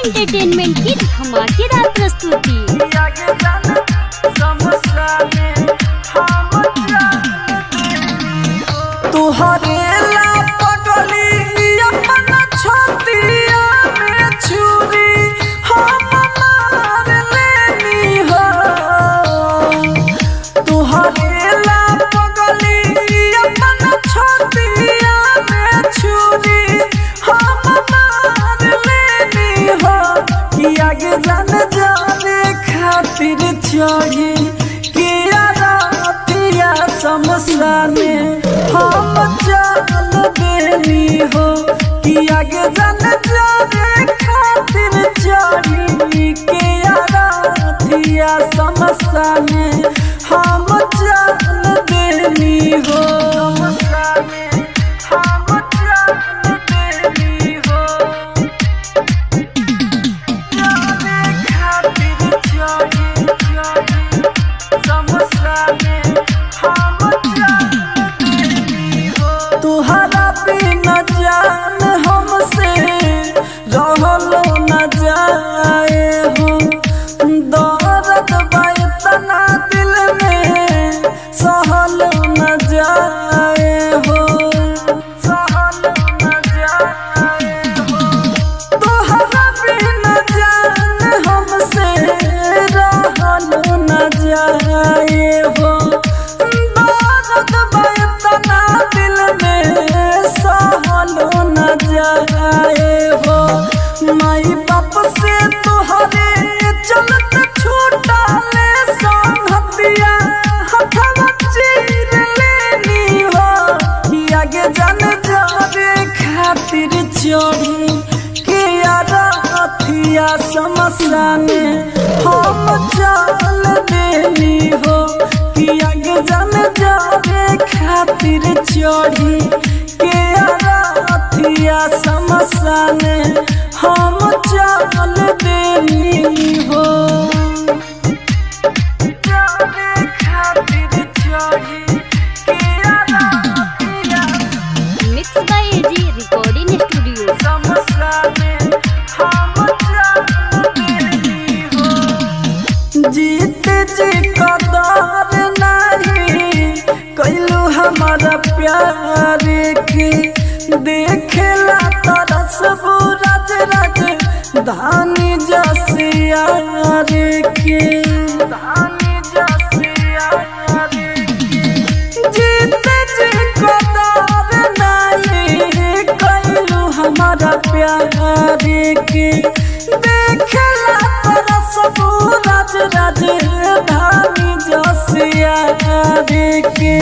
Entertainment की धमाकेदार प्रस्तुति। तुहरे ला पगली अपना छतिया में छुरी हम मार लेनी हो। तुहरे ला पगली अपना छतिया में छुरी हम मार लेनी हो। कि आगे जान जाने खातिर चढ़ी किया रातिया समसाने हम चल देनी हो। कि आगे जान जाने खातिर चढ़ी किया रातिया समसाने हम चल देनी हो। तुहरा बिना जान हमसे रहलो न जाए हो। दर्द बा इतना दिल में सहलो न जाए हो। तुहरा बिना जान हमसे रहलो न जाए हो। दर्द बा इतना दिल में सहलो न जाए हो। माई बाप से तुहरे चलत छूटा ले संगतिया हथवा चीर लेनी हो। कि आगे जान जावे खातिर चढ़ी किया रातिया समसाने हम चल देनी हो। कि आगे जान जावे खातिर चढ़ी किया रातिया समसाने हम चल देनी हो। जावे खातिर चढ़ी किया रातिया मिक्स बाय एजी रिकॉर्डिंग स्टूडियो। समसाने हम चल देनी हो। जीत जी कदर नहीं कैलू हमारा प्यार के देखेला तरस बुरज रज धानी जसिया के। जीत जी कदर नहीं कैलू हमारा प्यार के देखेला तरस बुरज रज धानी जसिया के।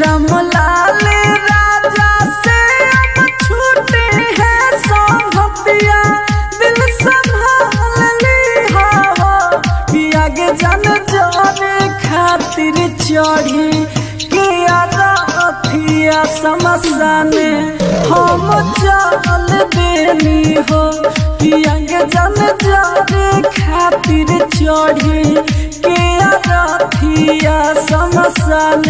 रामलाल राजा से अब छूटे हैं संगतिया दिल संभाल ली हो। कि आगे जान जाने खातिर चढ़ी किया रातिया समसाने हम चल देनी हो। कि आगे जान जाने खातिर चढ़ी किया रातिया समसाने